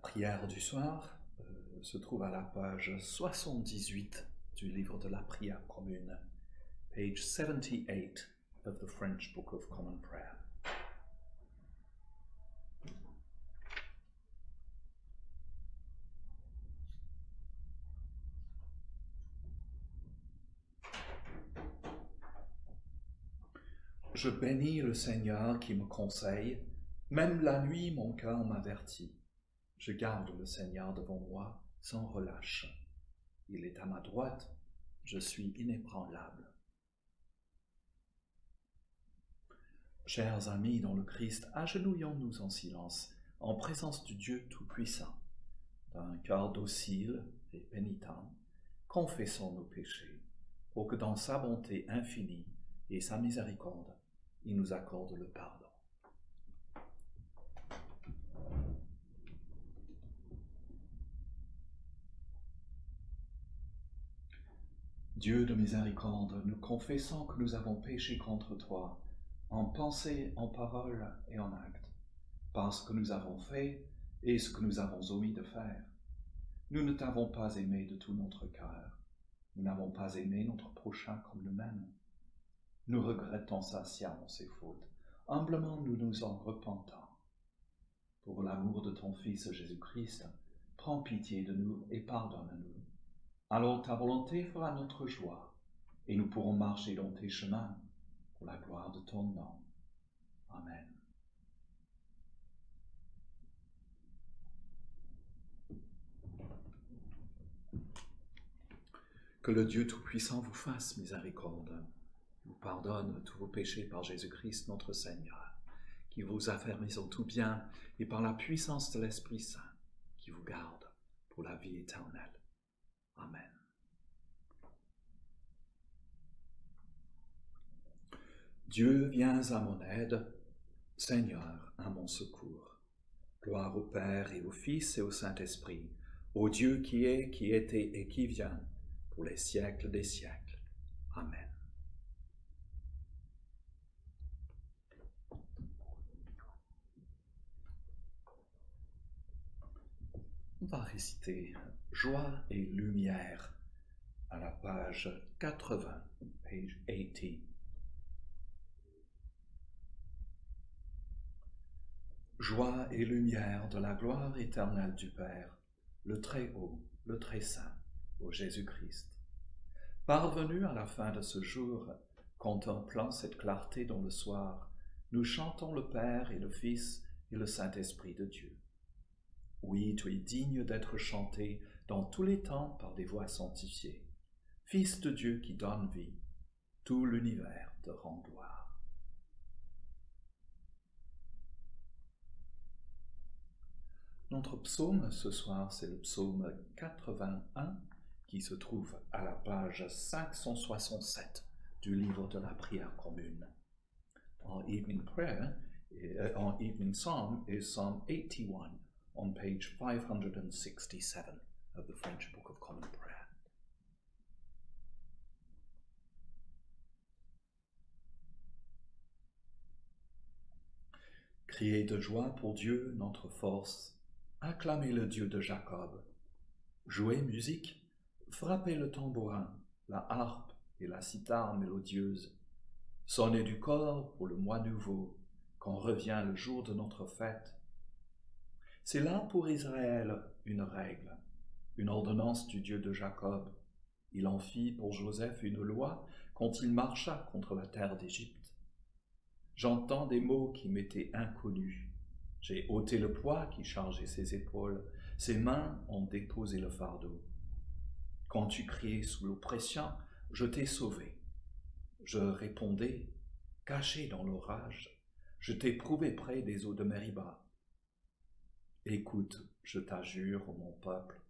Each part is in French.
prière du soir se trouve à la page 78 du livre de la prière commune, page 78 of the French Book of Common Prayer. Je bénis le Seigneur qui me conseille, même la nuit mon cœur m'avertit. Je garde le Seigneur devant moi sans relâche. Il est à ma droite, je suis inébranlable. Chers amis dans le Christ, agenouillons-nous en silence, en présence du Dieu Tout-Puissant. D'un cœur docile et pénitent, confessons nos péchés, pour que dans sa bonté infinie et sa miséricorde, il nous accorde le pardon. Dieu de miséricorde, nous confessons que nous avons péché contre toi, en pensée, en parole et en acte, parce que nous avons fait et ce que nous avons omis de faire. Nous ne t'avons pas aimé de tout notre cœur. Nous n'avons pas aimé notre prochain comme nous-mêmes. Nous regrettons sa science et fautes. Humblement, nous nous en repentons. Pour l'amour de ton Fils Jésus-Christ, prends pitié de nous et pardonne-nous. Alors ta volonté fera notre joie, et nous pourrons marcher dans tes chemins pour la gloire de ton nom. Amen. Que le Dieu Tout-Puissant vous fasse miséricorde, vous pardonne tous vos péchés par Jésus-Christ notre Seigneur, qui vous affermisse en tout bien et par la puissance de l'Esprit Saint, qui vous garde pour la vie éternelle. Amen. Dieu, viens à mon aide, Seigneur, à mon secours. Gloire au Père et au Fils et au Saint-Esprit, au Dieu qui est, qui était et qui vient, pour les siècles des siècles. Amen. On va réciter Joie et lumière à la page 80, page 80. Joie et lumière de la gloire éternelle du Père, le Très-Haut, le Très-Saint, ô Jésus-Christ. Parvenus à la fin de ce jour, contemplant cette clarté dans le soir, nous chantons le Père et le Fils et le Saint-Esprit de Dieu. Oui, tu es digne d'être chanté dans tous les temps par des voix sanctifiées. Fils de Dieu qui donne vie, tout l'univers te rend gloire. Notre psaume ce soir, c'est le psaume 81 qui se trouve à la page 567 du livre de la prière commune. Our evening prayer, our evening psalm is Psalm 81 on page 567 of the French Book of Common Prayer. Criez de joie pour Dieu, notre force. Acclamez le Dieu de Jacob. Jouez musique, frappez le tambourin, la harpe et la cithare mélodieuse. Sonnez du cor pour le mois nouveau, quand revient le jour de notre fête. C'est là pour Israël une règle, une ordonnance du Dieu de Jacob. Il en fit pour Joseph une loi quand il marcha contre la terre d'Égypte. J'entends des mots qui m'étaient inconnus. J'ai ôté le poids qui chargeait ses épaules, ses mains ont déposé le fardeau. Quand tu criais sous l'oppression, je t'ai sauvé. Je répondais, caché dans l'orage, je t'ai prouvé près des eaux de Mériba. Écoute, je t'adjure, ô mon peuple,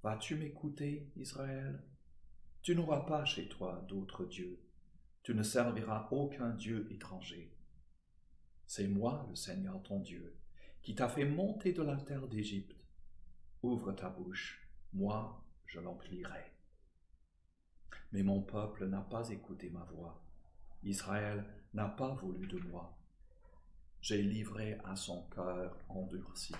vas-tu m'écouter, Israël? Tu n'auras pas chez toi d'autre Dieu, tu ne serviras aucun Dieu étranger. C'est moi, le Seigneur ton Dieu, qui t'a fait monter de la terre d'Égypte. Ouvre ta bouche, moi je l'emplirai. Mais mon peuple n'a pas écouté ma voix. Israël n'a pas voulu de moi. J'ai livré à son cœur endurci.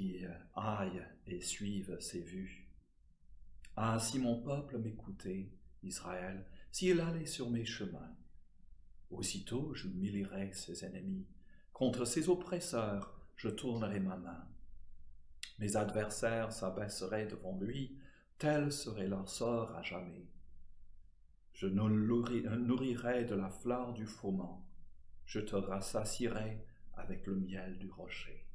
qui aille et suive ses vues. Ah, si mon peuple m'écoutait, Israël, s'il allait sur mes chemins, aussitôt j'humilierais ses ennemis, contre ses oppresseurs je tournerai ma main. Mes adversaires s'abaisseraient devant lui, tel serait leur sort à jamais. Je nous nourrirai de la fleur du fourment, je te rassasierai avec le miel du rocher.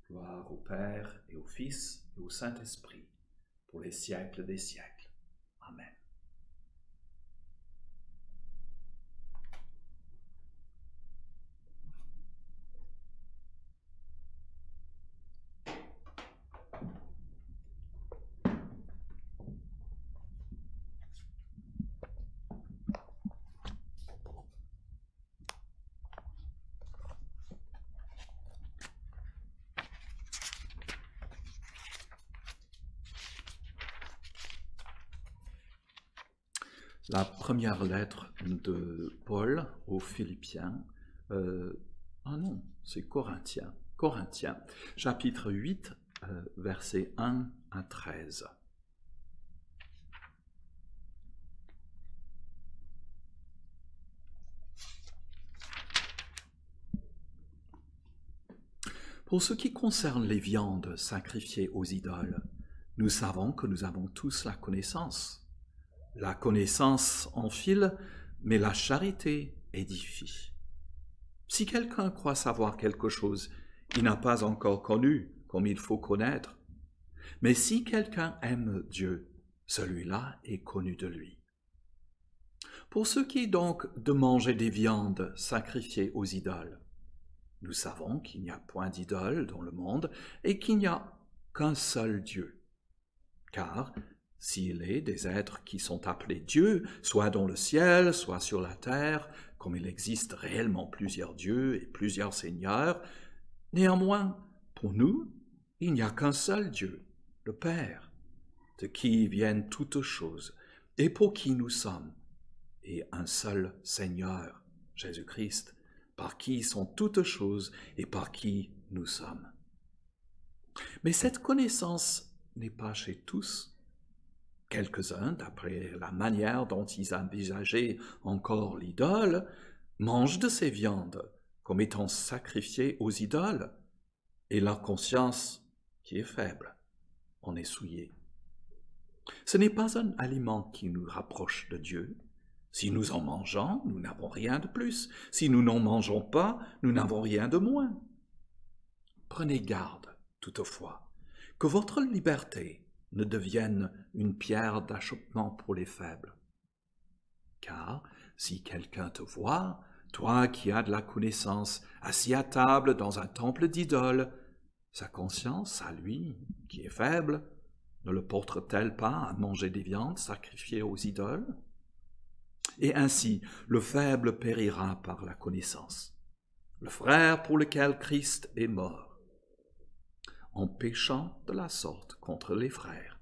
Gloire au Père et au Fils et au Saint-Esprit, pour les siècles des siècles. Amen. La première lettre de Paul aux Philippiens, c'est Corinthiens, chapitre 8, versets 1 à 13. Pour ce qui concerne les viandes sacrifiées aux idoles, nous savons que nous avons tous la connaissance. La connaissance enfile, mais la charité édifie. Si quelqu'un croit savoir quelque chose, il n'a pas encore connu comme il faut connaître. Mais si quelqu'un aime Dieu, celui-là est connu de lui. Pour ce qui est donc de manger des viandes sacrifiées aux idoles, nous savons qu'il n'y a point d'idole dans le monde et qu'il n'y a qu'un seul Dieu. Car s'il est des êtres qui sont appelés dieux, soit dans le ciel, soit sur la terre, comme il existe réellement plusieurs dieux et plusieurs seigneurs, néanmoins, pour nous, il n'y a qu'un seul Dieu, le Père, de qui viennent toutes choses, et pour qui nous sommes, et un seul Seigneur, Jésus-Christ, par qui sont toutes choses et par qui nous sommes. Mais cette connaissance n'est pas chez tous. Quelques-uns, d'après la manière dont ils envisageaient encore l'idole, mangent de ces viandes comme étant sacrifiées aux idoles, et leur conscience, qui est faible, en est souillée. Ce n'est pas un aliment qui nous rapproche de Dieu. Si nous en mangeons, nous n'avons rien de plus. Si nous n'en mangeons pas, nous n'avons rien de moins. Prenez garde, toutefois, que votre liberté ne devienne une pierre d'achoppement pour les faibles. Car si quelqu'un te voit, toi qui as de la connaissance, assis à table dans un temple d'idoles, sa conscience, à lui, qui est faible, ne le porte-t-elle pas à manger des viandes sacrifiées aux idoles? Et ainsi, le faible périra par la connaissance, le frère pour lequel Christ est mort. En péchant de la sorte contre les frères,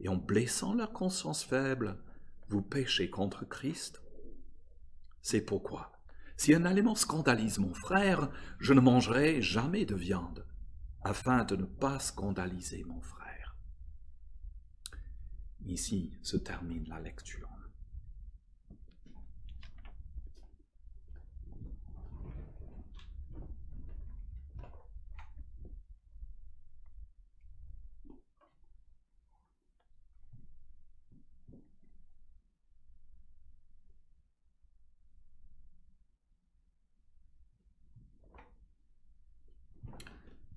et en blessant leur conscience faible, vous péchez contre Christ. C'est pourquoi, si un aliment scandalise mon frère, je ne mangerai jamais de viande, afin de ne pas scandaliser mon frère. Ici se termine la lecture.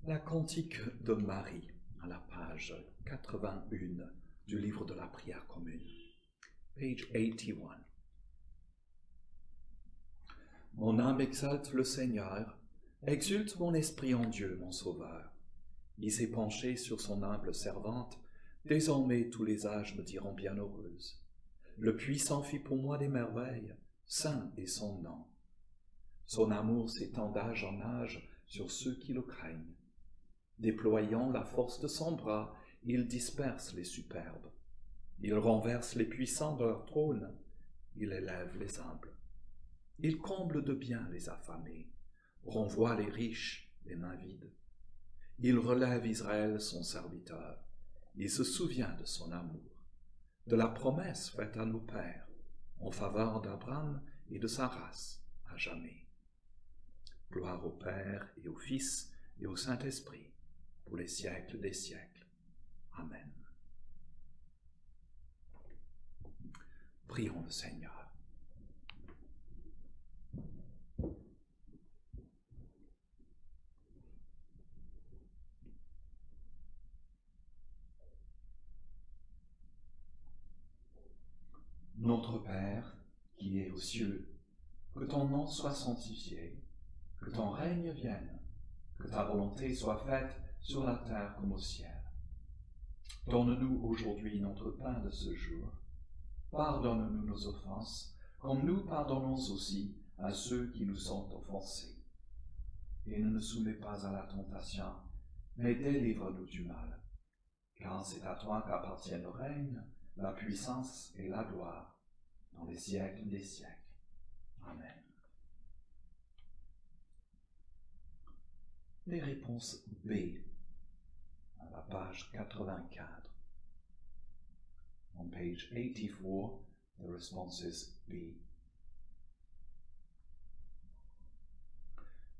La cantique de Marie, à la page 81 du livre de la prière commune. Page 81. Mon âme exalte le Seigneur, exulte mon esprit en Dieu, mon Sauveur. Il s'est penché sur son humble servante, désormais tous les âges me diront bienheureuse. Le Puissant fit pour moi des merveilles, saint est son nom. Son amour s'étend d'âge en âge sur ceux qui le craignent. Déployant la force de son bras, il disperse les superbes. Il renverse les puissants de leur trône. Il élève les humbles. Il comble de bien les affamés, renvoie les riches les mains vides. Il relève Israël, son serviteur. Il se souvient de son amour, de la promesse faite à nos pères, en faveur d'Abraham et de sa race, à jamais. Gloire au Père et au Fils et au Saint-Esprit, pour les siècles des siècles. Amen. Prions le Seigneur. Notre Père, qui es aux cieux, que ton nom soit sanctifié, que ton règne vienne, que ta volonté soit faite sur la terre comme au ciel. Donne-nous aujourd'hui notre pain de ce jour. Pardonne-nous nos offenses, comme nous pardonnons aussi à ceux qui nous sont offensés. Et ne nous soumets pas à la tentation, mais délivre-nous du mal. Car c'est à toi qu'appartiennent le règne, la puissance et la gloire, dans les siècles des siècles. Amen. Les réponses B, à la page 84. On page 84, the responses B.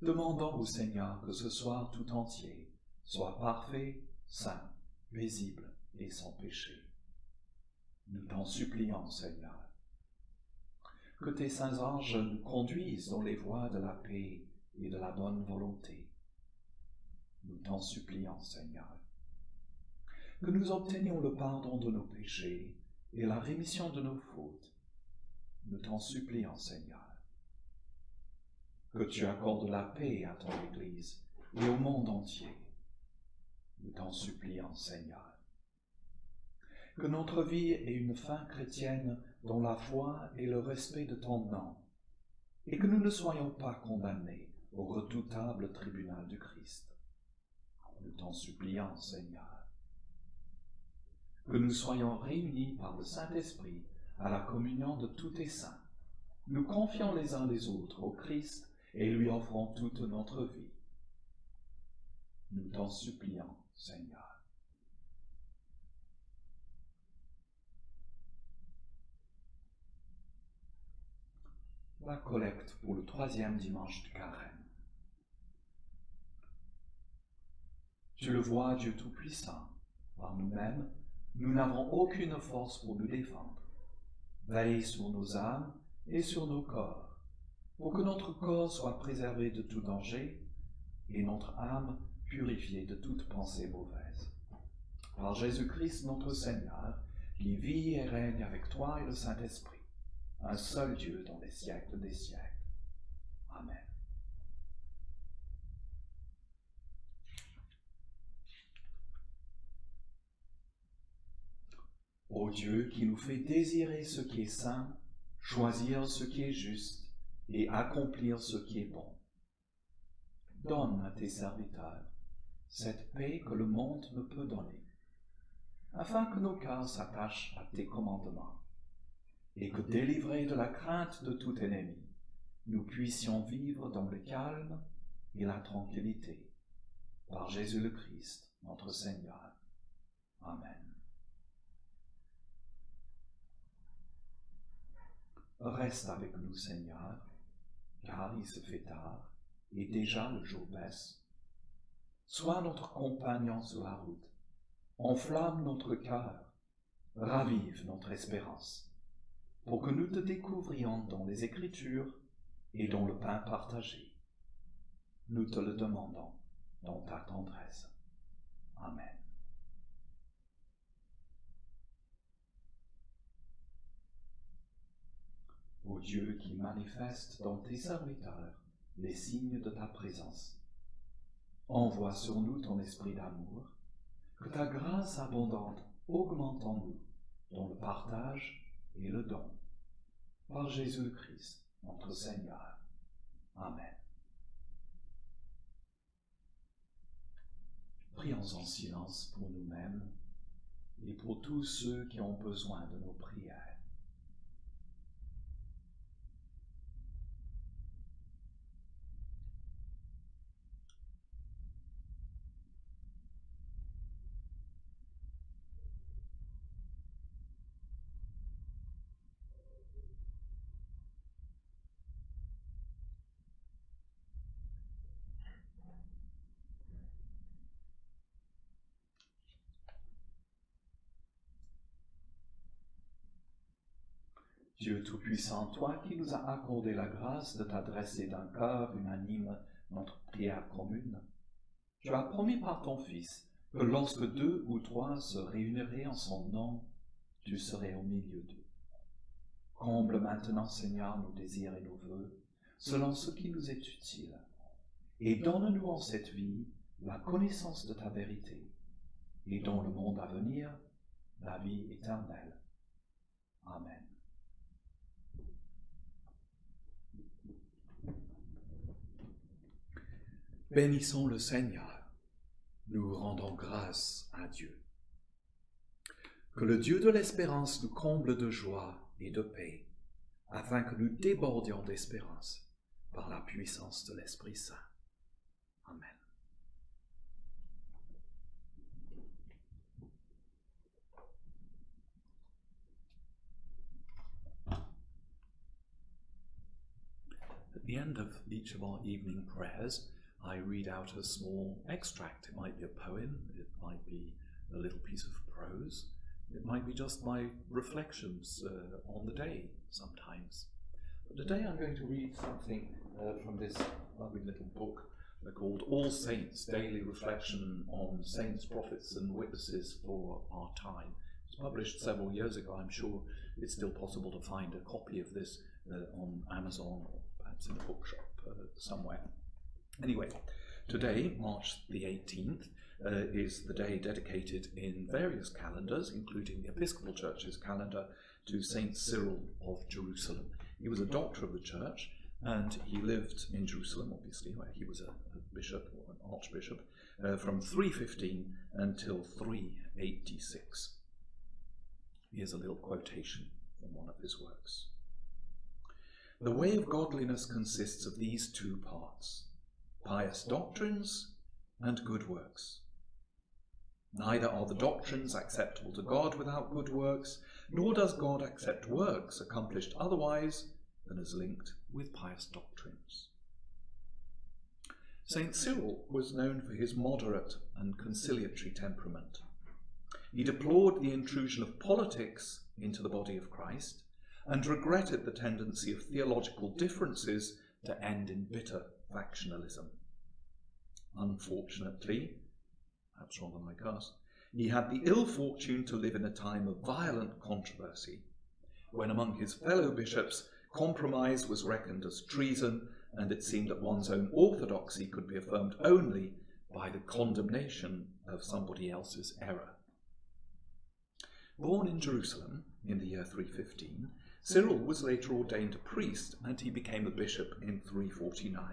Demandons au Seigneur que ce soir tout entier soit parfait, saint, paisible et sans péché. Nous t'en supplions, Seigneur. Que tes saints anges nous conduisent dans les voies de la paix et de la bonne volonté. Nous t'en supplions, Seigneur. Que nous obtenions le pardon de nos péchés et la rémission de nos fautes. Nous t'en supplions, Seigneur. Que tu accordes la paix à ton Église et au monde entier. Nous t'en supplions, Seigneur. Que notre vie ait une fin chrétienne dans la foi et le respect de ton nom, et que nous ne soyons pas condamnés au redoutable tribunal du Christ. Nous t'en supplions, Seigneur. Que nous soyons réunis par le Saint-Esprit à la communion de tous tes saints. Nous confions les uns les autres au Christ et lui offrons toute notre vie. Nous t'en supplions, Seigneur. La collecte pour le 3e dimanche du Carême. Tu le vois, Dieu Tout-Puissant, par nous-mêmes, nous n'avons aucune force pour nous défendre. Veille sur nos âmes et sur nos corps, pour que notre corps soit préservé de tout danger et notre âme purifiée de toute pensée mauvaise. Par Jésus-Christ notre Seigneur, qui vit et règne avec toi et le Saint-Esprit, un seul Dieu dans les siècles des siècles. Amen. Ô Dieu qui nous fait désirer ce qui est saint, choisir ce qui est juste et accomplir ce qui est bon, donne à tes serviteurs cette paix que le monde ne peut donner, afin que nos cœurs s'attachent à tes commandements, et que, délivrés de la crainte de tout ennemi, nous puissions vivre dans le calme et la tranquillité. Par Jésus le Christ, notre Seigneur. Amen. Reste avec nous, Seigneur, car il se fait tard, et déjà le jour baisse. Sois notre compagnon sur la route, enflamme notre cœur, ravive notre espérance, pour que nous te découvrions dans les Écritures et dans le pain partagé. Nous te le demandons dans ta tendresse. Amen. Ô Dieu qui manifeste dans tes serviteurs les signes de ta présence, envoie sur nous ton esprit d'amour, que ta grâce abondante augmente en nous dans le partage et le don. Par Jésus le Christ, notre Seigneur. Amen. Prions en silence pour nous-mêmes et pour tous ceux qui ont besoin de nos prières. Dieu Tout-Puissant, toi qui nous as accordé la grâce de t'adresser d'un cœur unanime notre prière commune, tu as promis par ton Fils que lorsque 2 ou 3 se réuniraient en son nom, tu serais au milieu d'eux. Comble maintenant, Seigneur, nos désirs et nos vœux, selon ce qui nous est utile, et donne-nous en cette vie la connaissance de ta vérité, et dans le monde à venir, la vie éternelle. Amen. Bénissons le Seigneur, nous rendons grâce à Dieu. Que le Dieu de l'espérance nous comble de joie et de paix, afin que nous débordions d'espérance par la puissance de l'Esprit Saint. Amen. At the end of each of our evening prayers, I read out a small extract. It might be a poem, it might be a little piece of prose, it might be just my reflections on the day sometimes. But today I'm going to read something from this lovely little book called All Saints, Daily Reflection on Saints, Prophets and Witnesses for Our Time. It was published several years ago. I'm sure it's still possible to find a copy of this on Amazon or perhaps in a bookshop somewhere. Anyway, today, March the 18th, is the day dedicated in various calendars, including the Episcopal Church's calendar, to Saint Cyril of Jerusalem. He was a doctor of the church, and he lived in Jerusalem, obviously, where he was a bishop or an archbishop, from 315 until 386. Here's a little quotation from one of his works. The way of godliness consists of these 2 parts, pious doctrines and good works. Neither are the doctrines acceptable to God without good works, nor does God accept works accomplished otherwise than as linked with pious doctrines. Saint Cyril was known for his moderate and conciliatory temperament. He deplored the intrusion of politics into the body of Christ and regretted the tendency of theological differences to end in bitter factionalism. Unfortunately, perhaps rather like us, he had the ill fortune to live in a time of violent controversy, when among his fellow bishops compromise was reckoned as treason, and it seemed that one's own orthodoxy could be affirmed only by the condemnation of somebody else's error. Born in Jerusalem in the year 315, Cyril was later ordained a priest, and he became a bishop in 349.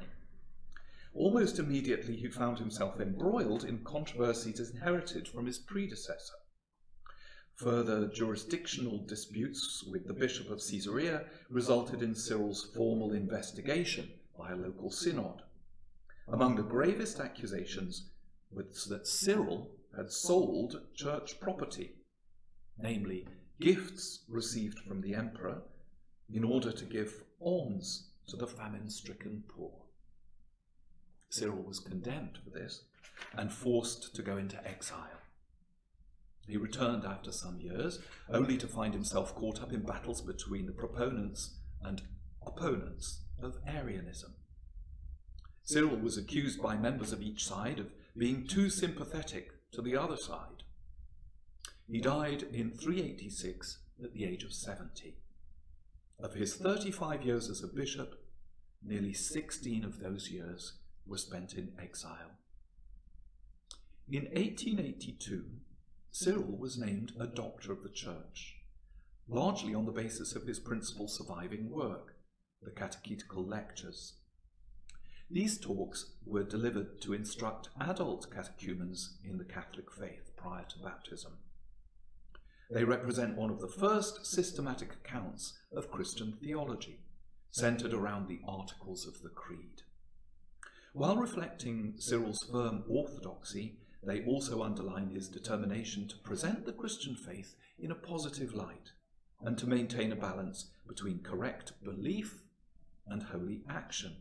Almost immediately he found himself embroiled in controversies inherited from his predecessor. Further jurisdictional disputes with the Bishop of Caesarea resulted in Cyril's formal investigation by a local synod. Among the gravest accusations was that Cyril had sold church property, namely gifts received from the emperor in order to give alms to the famine-stricken poor. Cyril was condemned for this and forced to go into exile. He returned after some years, only to find himself caught up in battles between the proponents and opponents of Arianism. Cyril was accused by members of each side of being too sympathetic to the other side. He died in 386 at the age of 70. Of his 35 years as a bishop, nearly 16 of those years were spent in exile. In 1882, Cyril was named a doctor of the church, largely on the basis of his principal surviving work, the Catechetical Lectures. These talks were delivered to instruct adult catechumens in the Catholic faith prior to baptism. They represent one of the first systematic accounts of Christian theology, centered around the Articles of the Creed. While reflecting Cyril's firm orthodoxy, they also underline his determination to present the Christian faith in a positive light and to maintain a balance between correct belief and holy action.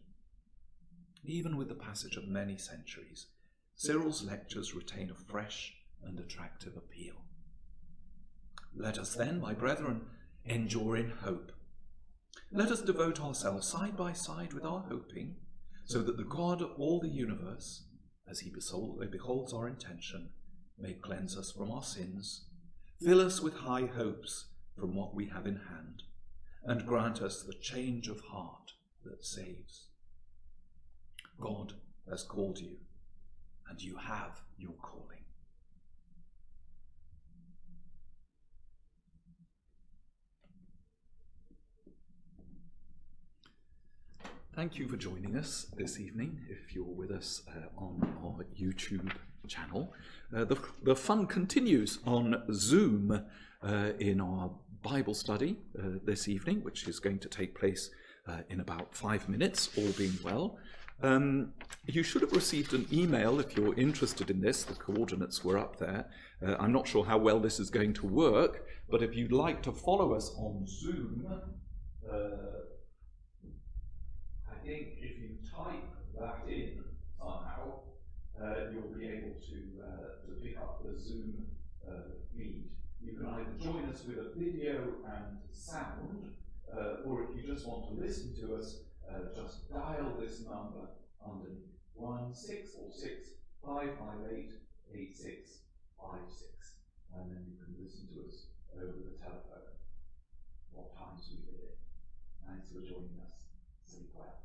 Even with the passage of many centuries, Cyril's lectures retain a fresh and attractive appeal. Let us then, my brethren, endure in hope Let us devote ourselves side by side with our hoping, so that the God of all the universe, as he beholds our intention, may cleanse us from our sins, fill us with high hopes from what we have in hand, and grant us the change of heart that saves. God has called you, and you have your calling. Thank you for joining us this evening, if you're with us on our YouTube channel. The fun continues on Zoom in our Bible study this evening, which is going to take place in about 5 minutes, all being well. You should have received an email if you're interested in this. The coordinates were up there. I'm not sure how well this is going to work, but if you'd like to follow us on Zoom, I think if you type that in somehow, you'll be able to pick up the Zoom feed. You can either join us with a video and sound, or if you just want to listen to us, just dial this number underneath, 1-646-558-8656, and then you can listen to us over the telephone. What times we live in. Thanks for joining us. Sleep well.